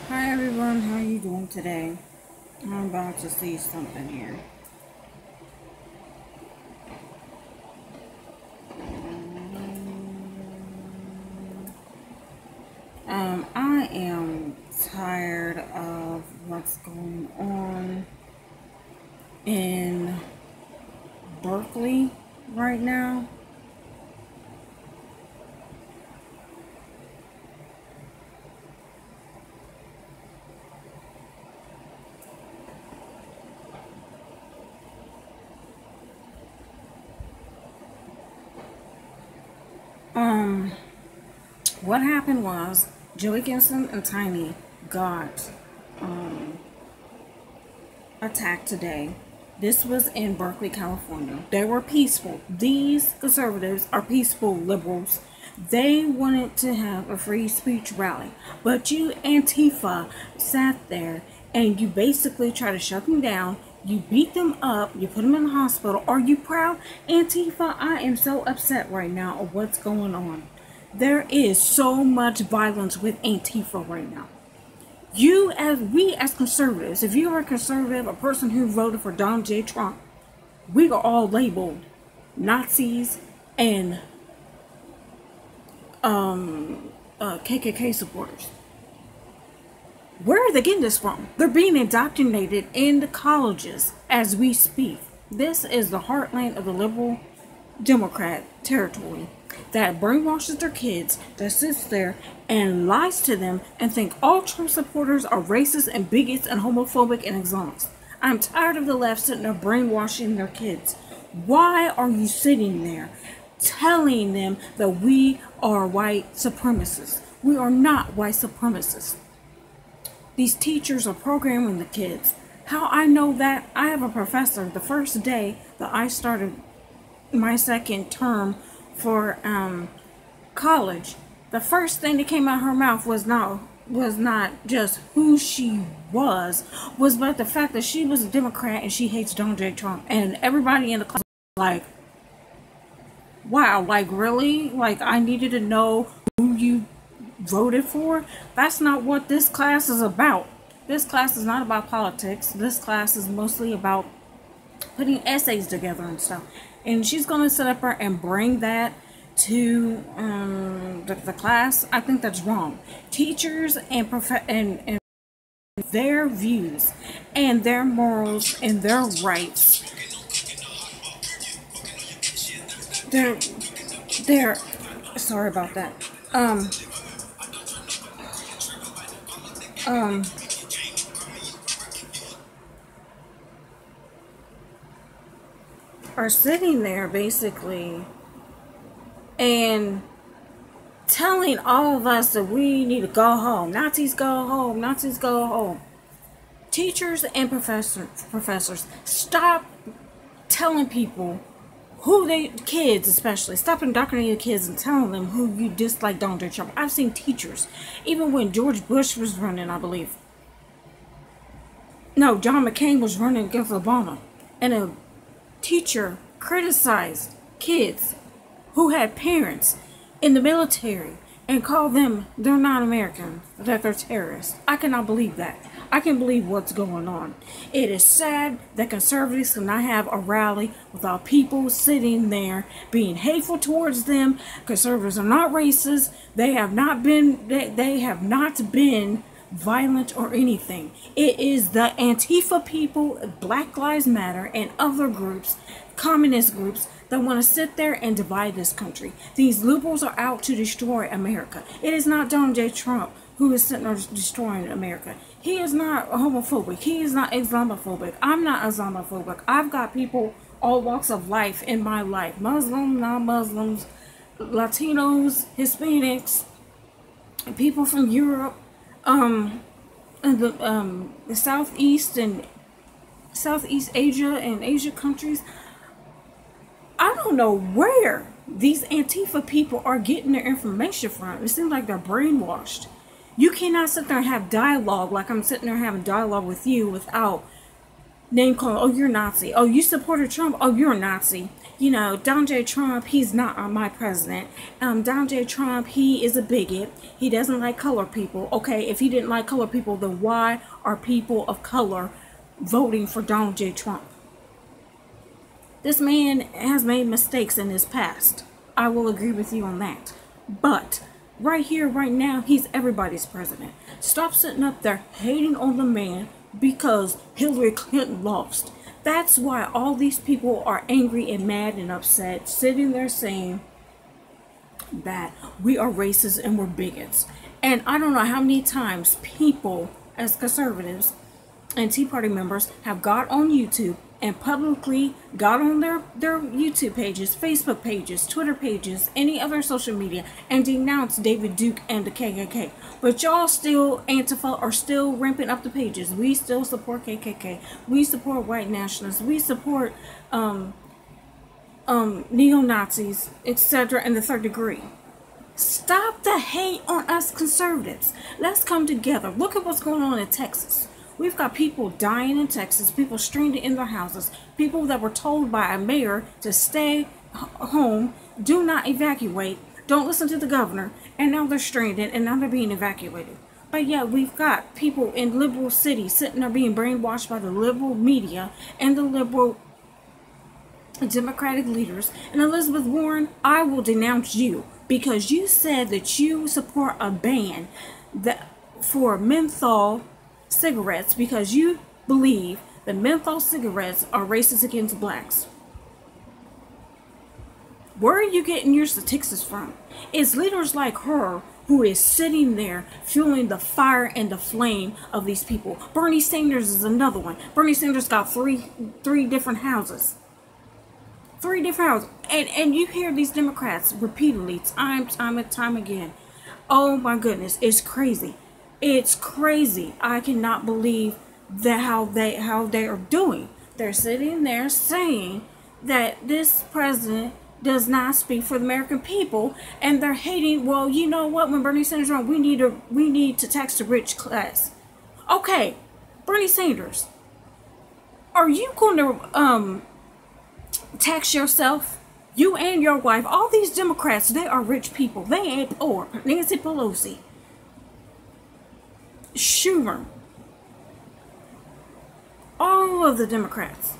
Hi everyone, how are you doing today? I'm about to see something here. I am tired of what's going on in Berkeley right now. What happened was Joey Gibson and Tiny got attacked today. This was in Berkeley, California. They were peaceful. These conservatives are peaceful liberals. They wanted to have a free speech rally. But you, Antifa, sat there and you basically try to shut them down. You beat them up. You put them in the hospital. Are you proud? Antifa, I am so upset right now of what's going on. There is so much violence with Antifa right now. We as conservatives, if you are a conservative, a person who voted for Donald J. Trump, we are all labeled Nazis and KKK supporters. Where are they getting this from? They're being indoctrinated in the colleges as we speak. This is the heartland of the liberal Democrat territory that brainwashes their kids, that sits there and lies to them and think all Trump supporters are racist and bigots and homophobic and extremists. I'm tired of the left sitting there brainwashing their kids. Why are you sitting there telling them that we are white supremacists? We are not white supremacists. These teachers are programming the kids. How I know that? I have a professor, the first day that I started my second term for college, the first thing that came out of her mouth was not just who she was but the fact that she was a Democrat and she hates Donald J. Trump. And everybody in the class was like, wow, like really? Like I needed to know who you voted for? That's not what this class is about. This class is not about politics. This class is mostly about putting essays together and stuff. And she's going to sit up there and bring that to the class. I think that's wrong. Teachers and their views and their morals and their rights. They're sorry about that. Are sitting there basically and telling all of us that we need to go home. Nazis go home. Nazis go home. Teachers and professors, stop telling people kids especially, stop indoctrinating kids and telling them who you dislike Donald J. Trump. I've seen teachers, even when George Bush was running, I believe. No, John McCain was running against Obama. And a teacher criticized kids who had parents in the military and called them, they're not American, that they're terrorists. I cannot believe that. I can't believe what's going on. It is sad that conservatives cannot have a rally without people sitting there being hateful towards them. Conservatives are not racist. They have not been violent or anything. It is the Antifa people, Black Lives Matter, and other groups, communist groups, that want to sit there and divide this country. These liberals are out to destroy America. It is not Donald J. Trump who is sitting there destroying America. He is not homophobic. He is not Islamophobic. I'm not Islamophobic. I've got people all walks of life in my life. Muslims, non-Muslims, Latinos, Hispanics, people from Europe, and the Southeast and Southeast Asia and Asia countries. I don't know where these Antifa people are getting their information from. It seems like they're brainwashed. You cannot sit there and have dialogue like I'm sitting there having dialogue with you without name calling. Oh, you're Nazi. Oh, you supported Trump. Oh, you're a Nazi. you know, Donald J. Trump, he's not my president. Donald J. Trump, he is a bigot. He doesn't like color people. Okay, if he didn't like color people, then why are people of color voting for Donald J. Trump? This man has made mistakes in his past. I will agree with you on that. But right here, right now, he's everybody's president. Stop sitting up there hating on the man because Hillary Clinton lost. That's why all these people are angry and mad and upset, sitting there saying that we are racist and we're bigots. And I don't know how many times people, as conservatives and Tea Party members, have got on YouTube and publicly got on their YouTube pages, Facebook pages, Twitter pages, any other social media, and denounced David Duke and the KKK. But y'all still, Antifa, are still ramping up the pages. We still support KKK. We support white nationalists. We support neo-Nazis, etc. in the third degree. Stop the hate on us conservatives. Let's come together. Look at what's going on in Texas. We've got people dying in Texas, people stranded in their houses, people that were told by a mayor to stay home, do not evacuate, don't listen to the governor, and now they're stranded and now they're being evacuated. But yeah, we've got people in liberal cities sitting there being brainwashed by the liberal media and the liberal Democratic leaders. And Elizabeth Warren, I will denounce you because you said that you support a ban that for menthol cigarettes because you believe that menthol cigarettes are racist against blacks. Where are you getting your statistics from? It's leaders like her who is sitting there fueling the fire and the flame of these people. Bernie Sanders is another one. Bernie Sanders got three different houses. 3 different houses. And you hear these Democrats repeatedly, time and time again. Oh my goodness, it's crazy. It's crazy. I cannot believe that how they are doing. They're sitting there saying that this president does not speak for the American people, and they're hating. Well, you know what? When Bernie Sanders wrong, we need to tax the rich class. Okay, Bernie Sanders, are you going to tax yourself? You and your wife. All these Democrats, they are rich people. They ain't poor. Nancy Pelosi, Schumer, all of the Democrats,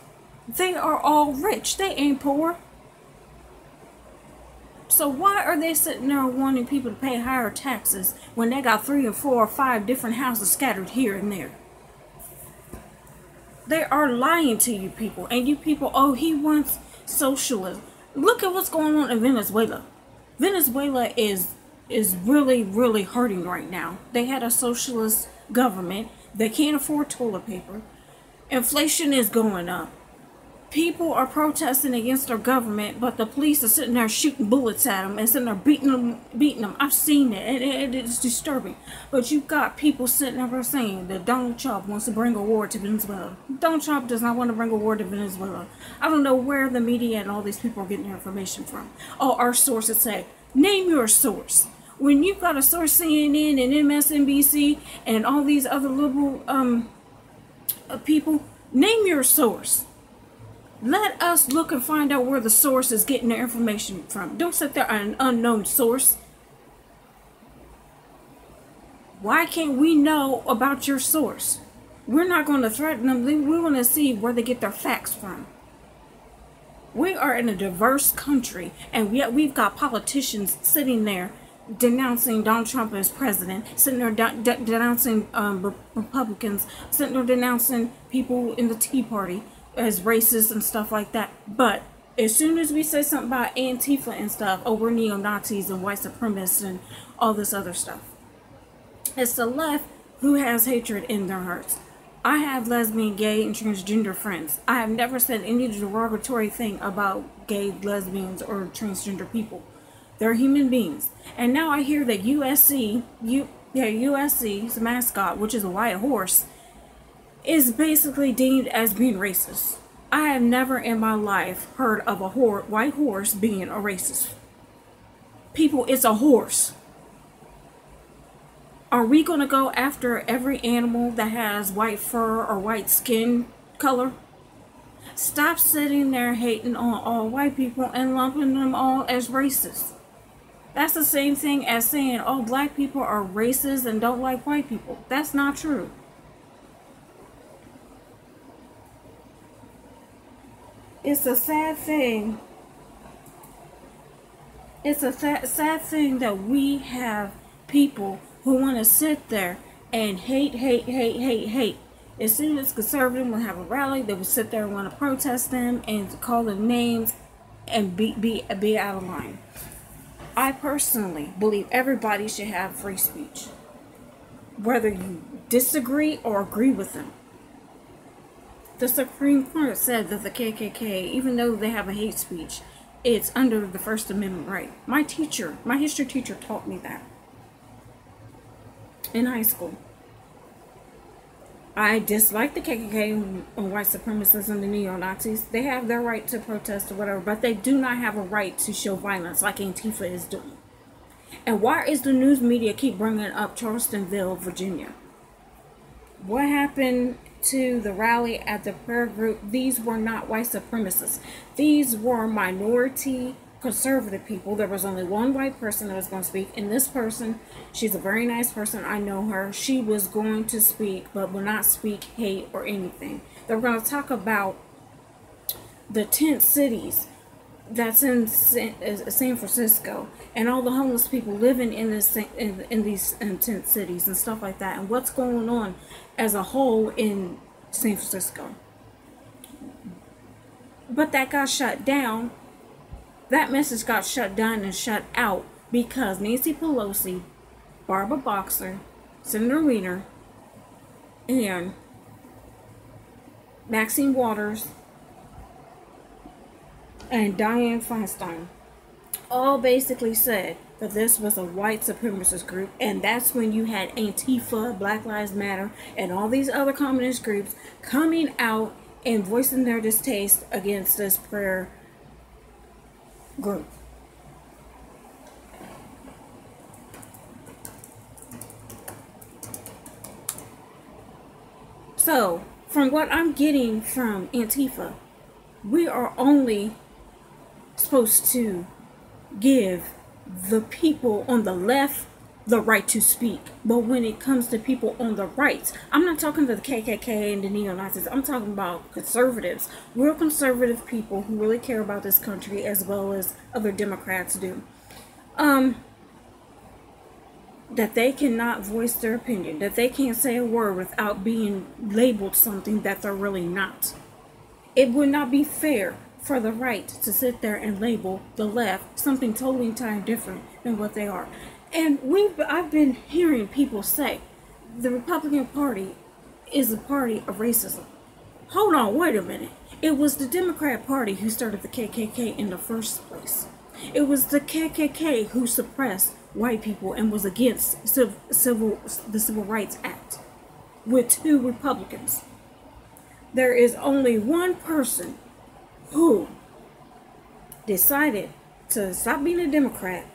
they are all rich. They ain't poor. So why are they sitting there wanting people to pay higher taxes when they got 3 or 4 or 5 different houses scattered here and there? They are lying to you people. And you people, oh, he wants socialism. Look at what's going on in Venezuela. Venezuela is really, really hurting right now. They had a socialist government. They can't afford toilet paper. Inflation is going up. People are protesting against their government, but the police are sitting there shooting bullets at them and sitting there beating them. I've seen it, and it is disturbing. But you've got people sitting there saying that Donald Trump wants to bring a war to Venezuela. Donald Trump does not want to bring a war to Venezuela. I don't know where the media and all these people are getting their information from. Oh, our sources say, name your source. When you've got a source, CNN and MSNBC and all these other liberal people, name your source. Let us look and find out where the source is getting their information from. Don't sit there on an unknown source. Why can't we know about your source? We're not going to threaten them. We want to see where they get their facts from. We are in a diverse country, and yet we've got politicians sitting there denouncing Donald Trump as president, sitting there denouncing Republicans, sitting there denouncing people in the Tea Party as racist and stuff like that. But as soon as we say something about Antifa and stuff, oh, we're neo-Nazis and white supremacists and all this other stuff. It's the left who has hatred in their hearts. I have lesbian, gay, and transgender friends. I have never said any derogatory thing about gay, lesbians, or transgender people. They're human beings. And now I hear that USC's mascot, which is a white horse, is basically deemed as being racist. I have never in my life heard of a white horse being a racist. People, it's a horse. Are we going to go after every animal that has white fur or white skin color? Stop sitting there hating on all white people and lumping them all as racist. That's the same thing as saying, oh, black people are racist and don't like white people. That's not true. It's a sad thing. It's a sad thing that we have people who want to sit there and hate. As soon as conservatives will have a rally, they will sit there and want to protest them and call them names and be out of line. I personally believe everybody should have free speech, whether you disagree or agree with them. The Supreme Court said that the KKK, even though they have a hate speech, it's under the First Amendment right. My history teacher taught me that in high school. I dislike the KKK and white supremacists and the neo-Nazis. They have their right to protest or whatever, but they do not have a right to show violence like Antifa is doing. And why is the news media keep bringing up Charlestonville, Virginia? What happened to the rally at the prayer group? These were not white supremacists. These were minority conservative people. There was only one white person that was going to speak, and this person, she's a very nice person, I know her, she was going to speak but will not speak hate or anything. They were going to talk about the tent cities that's in San Francisco and all the homeless people living in these tent cities and stuff like that, and what's going on as a whole in San Francisco. But that got shut down. That message got shut down and shut out because Nancy Pelosi, Barbara Boxer, Senator Wiener, and Maxine Waters, and Dianne Feinstein all basically said that this was a white supremacist group, and that's when you had Antifa, Black Lives Matter, and all these other communist groups coming out and voicing their distaste against this prayer group. So, from what I'm getting from Antifa, we are only supposed to give the people on the left the right to speak. But when it comes to people on the right, I'm not talking to the KKK and the neo-Nazis. I'm talking about conservatives, real conservative people who really care about this country as well as other Democrats do. That they cannot voice their opinion, that they can't say a word without being labeled something that they're really not. It would not be fair for the right to sit there and label the left something totally entirely different than what they are. And I've been hearing people say the Republican Party is a party of racism. Hold on, wait a minute. It was the Democrat Party who started the KKK in the first place. It was the KKK who suppressed white people and was against the Civil Rights Act with 2 Republicans. There is only one person who decided to stop being a Democrat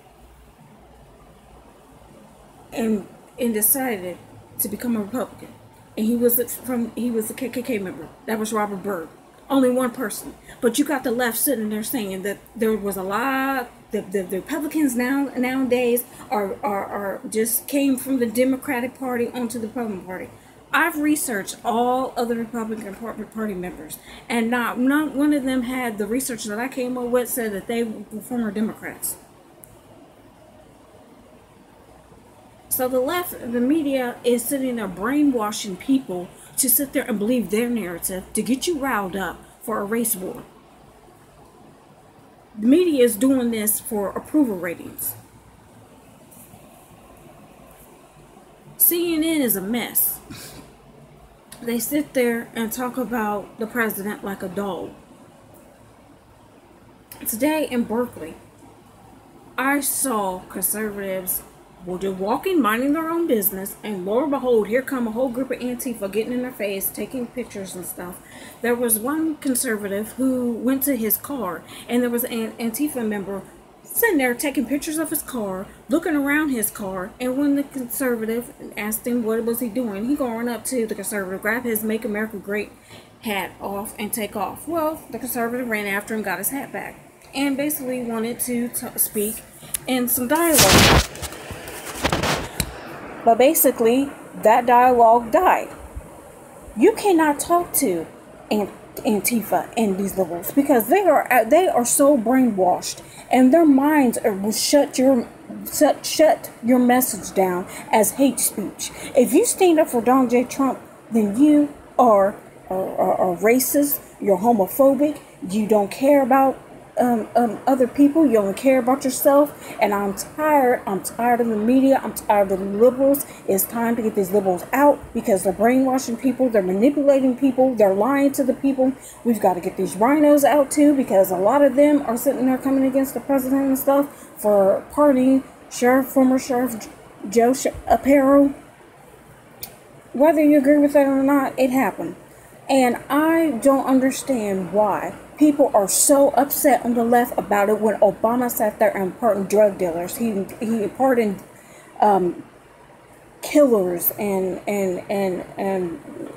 and decided to become a Republican, and he was a KKK member. That was Robert Byrd. Only one person. But you got the left sitting there saying that there was a lot. The Republicans nowadays are just came from the Democratic Party onto the Republican Party. I've researched all other Republican Party members, and not one of them had the research that I came up with said that they were former Democrats. So the left, the media is sitting there brainwashing people to sit there and believe their narrative to get you riled up for a race war. The media is doing this for approval ratings. CNN is a mess. They sit there and talk about the president like a dog. Today in Berkeley, I saw conservatives were just walking, minding their own business, and lo and behold, here come a whole group of Antifa getting in their face, taking pictures and stuff. There was one conservative who went to his car, and there was an Antifa member sitting there taking pictures of his car, looking around his car, and when the conservative asked him what was he doing, he gonna run up to the conservative, grab his Make America Great hat off, and take off. Well, the conservative ran after him, got his hat back, and basically wanted to speak in some dialogue. But basically, that dialogue died. You cannot talk to Antifa and these liberals because they are so brainwashed, and their minds will shut your message down as hate speech. If you stand up for Donald J. Trump, then you are racist. You're homophobic. You don't care about other people. You only care about yourself. And I'm tired of the media. I'm tired of the liberals. It's time to get these liberals out because they're brainwashing people. They're manipulating people. They're lying to the people. We've got to get these rhinos out too, because a lot of them are sitting there coming against the president and stuff for pardoning former Sheriff Joe Aparo. Whether you agree with that or not, it happened. And I don't understand why people are so upset on the left about it when Obama sat there and pardoned drug dealers. He pardoned killers and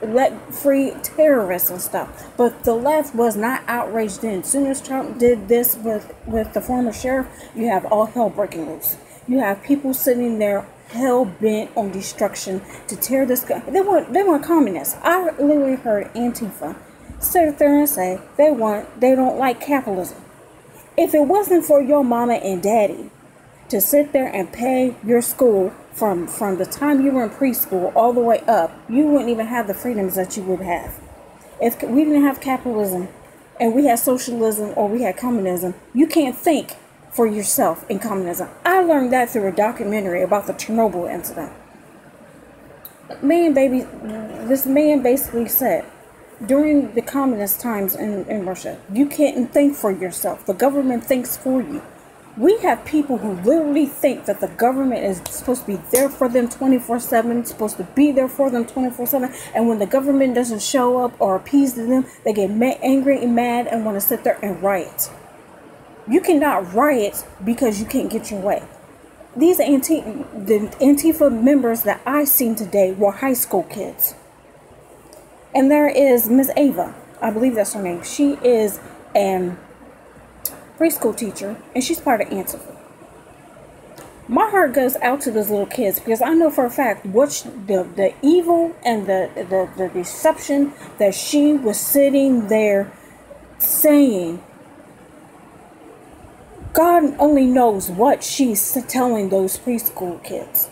let free terrorists and stuff. But the left was not outraged then. As soon as Trump did this with the former sheriff, you have all hell breaking loose. You have people sitting there hell bent on destruction to tear this guy. They want communists. I literally heard Antifa sit there and say they don't like capitalism. If it wasn't for your mama and daddy to sit there and pay your school from the time you were in preschool all the way up, you wouldn't even have the freedoms that you would have. If we didn't have capitalism and we had socialism or we had communism, you can't think for yourself in communism. I learned that through a documentary about the Chernobyl incident. This man basically said, during the communist times in Russia, you can't think for yourself. The government thinks for you. We have people who literally think that the government is supposed to be there for them 24/7, supposed to be there for them 24/7, and when the government doesn't show up or appease them, they get angry and mad and want to sit there and riot. You cannot riot because you can't get your way. These the Antifa members that I seen today were high school kids. And there is Miss Ava, I believe that's her name. She is an preschool teacher, and she's part of Antifa. My heart goes out to those little kids because I know for a fact what the evil and the deception that she was sitting there saying. God only knows what she's telling those preschool kids.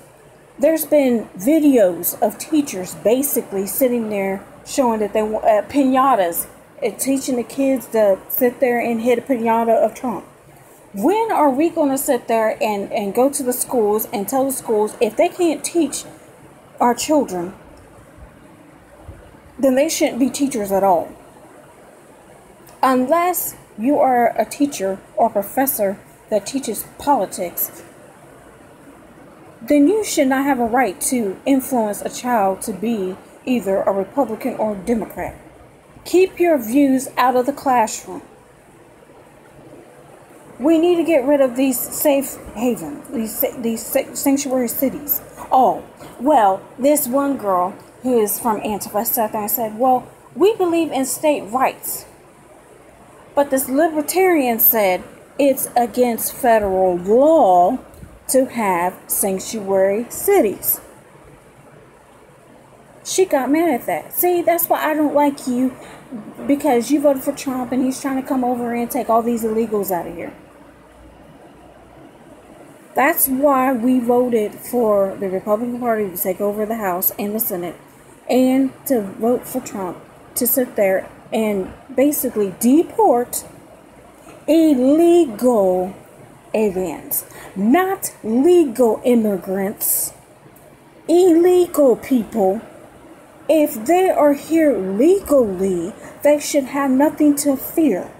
There's been videos of teachers basically sitting there showing that they want piñatas, teaching the kids to sit there and hit a piñata of Trump. When are we going to sit there and go to the schools and tell the schools if they can't teach our children, then they shouldn't be teachers at all? Unless you are a teacher or professor that teaches politics, then you should not have a right to influence a child to be either a Republican or a Democrat. Keep your views out of the classroom. We need to get rid of these safe havens, these sanctuary cities. Oh, well, this one girl who is from Antifa sat there and said, well, we believe in state rights. But this libertarian said it's against federal law to have sanctuary cities. She got mad at that. See, that's why I don't like you, because you voted for Trump and he's trying to come over and take all these illegals out of here. That's why we voted for the Republican Party to take over the House and the Senate, and to vote for Trump to sit there and basically deport illegal aliens, not legal immigrants, illegal people. If they are here legally, they should have nothing to fear.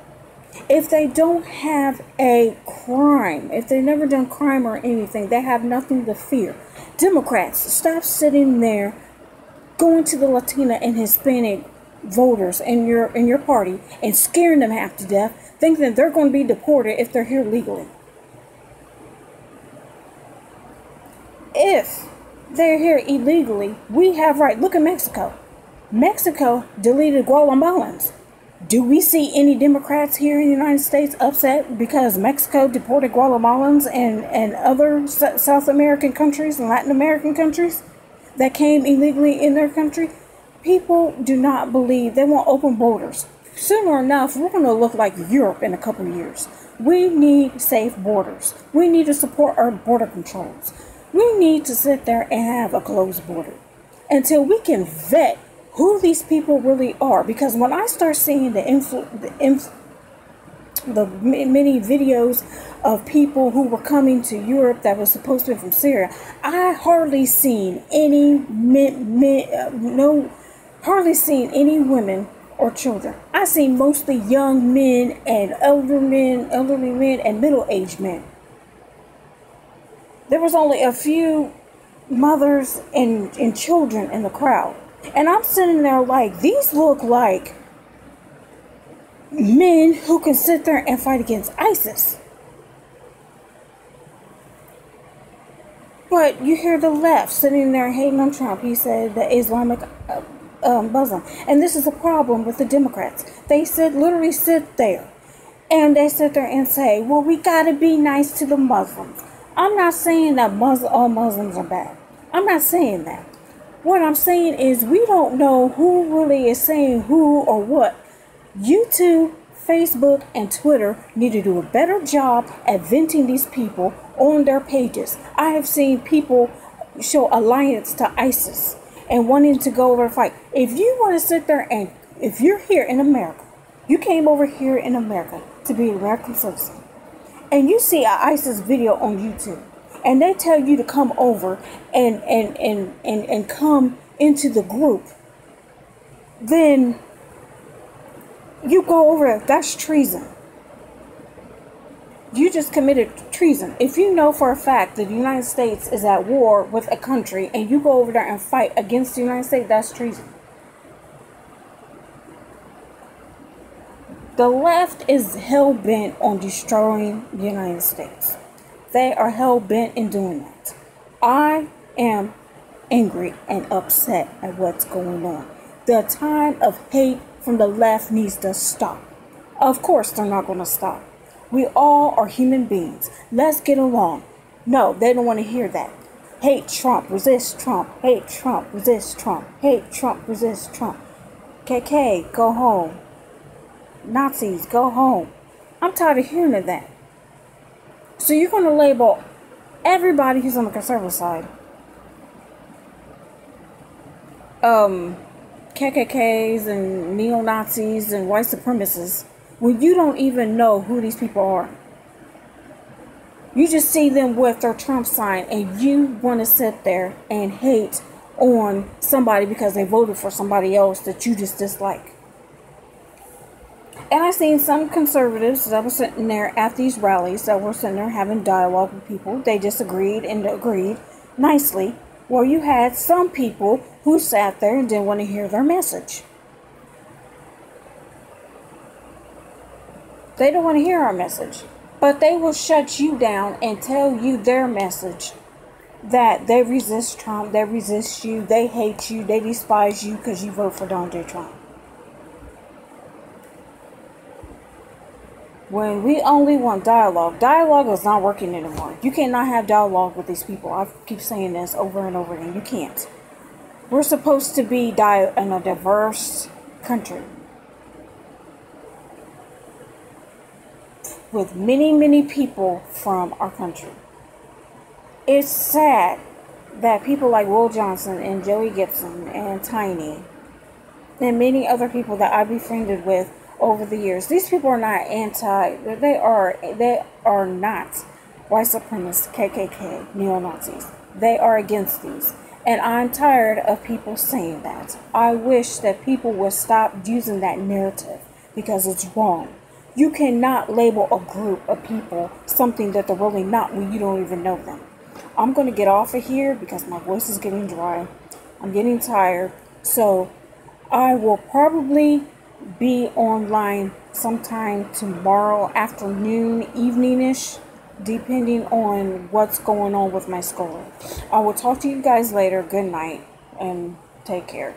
If they don't have a crime, if they've never done crime or anything, they have nothing to fear. Democrats, stop sitting there going to the Latina and Hispanic voters in your party and scaring them half to death, thinking that they're going to be deported if they're here legally. if they're here illegally, we have right. Look at Mexico. Mexico deleted Guatemalans. Do we see any Democrats here in the United States upset because Mexico deported Guatemalans and other South American countries and Latin American countries that came illegally in their country? People do not believe. They want open borders. Sooner enough, we're going to look like Europe in a couple of years. We need safe borders. We need to support our border controls. We need to sit there and have a closed border until we can vet who these people really are. Because when I start seeing the many videos of people who were coming to Europe that was supposed to be from Syria, I hardly seen any hardly seen any women or children. I seen mostly young men and elderly men and middle-aged men. There was only a few mothers and children in the crowd. And I'm sitting there like, these look like men who can sit there and fight against ISIS. But you hear the left sitting there hating on Trump. He said the Islamic Muslim. And this is a problem with the Democrats. They literally sit there and they sit there and say, well, we got to be nice to the Muslims. I'm not saying that all Muslims are bad. I'm not saying that. What I'm saying is we don't know who really is saying who or what. YouTube, Facebook, and Twitter need to do a better job at venting these people on their pages. I have seen people show alliance to ISIS and wanting to go over and fight. If you want to sit there and if you're here in America, you came over here in America to be an American citizen, and you see an ISIS video on YouTube, and they tell you to come over and come into the group, then you go over, that's treason. You just committed treason. If you know for a fact that the United States is at war with a country and you go over there and fight against the United States, that's treason. The left is hell-bent on destroying the United States. They are hell-bent in doing that. I am angry and upset at what's going on. The time of hate from the left needs to stop. Of course, they're not going to stop. We all are human beings. Let's get along. No, they don't want to hear that. Hate Trump, resist Trump. Hate Trump, resist Trump. Hate Trump, resist Trump. KK, go home. Nazis, go home. I'm tired of hearing of that. So you're going to label everybody who's on the conservative side KKKs and neo-Nazis and white supremacists when you don't even know who these people are. You just see them with their Trump sign and you want to sit there and hate on somebody because they voted for somebody else that you just dislike. And I've seen some conservatives that were sitting there at these rallies that were sitting there having dialogue with people. They disagreed and agreed nicely. Well, you had some people who sat there and didn't want to hear their message. They don't want to hear our message. But they will shut you down and tell you their message. That they resist Trump, they resist you, they hate you, they despise you because you vote for Donald J. Trump. When we only want dialogue, dialogue is not working anymore. You cannot have dialogue with these people. I keep saying this over and over again. You can't. We're supposed to be in a diverse country with many, many people from our country. It's sad that people like Will Johnson and Joey Gibson and Tiny and many other people that I befriended with over the years, these people are not they are not white supremacists, KKK, neo-Nazis. They are against these. And I'm tired of people saying that. I wish that people would stop using that narrative because it's wrong. You cannot label a group of people something that they're really not when you don't even know them. I'm going to get off of here because my voice is getting dry. I'm getting tired. So I will probably be online sometime tomorrow afternoon, evening-ish, depending on what's going on with my schooling. I will talk to you guys later. Good night and take care.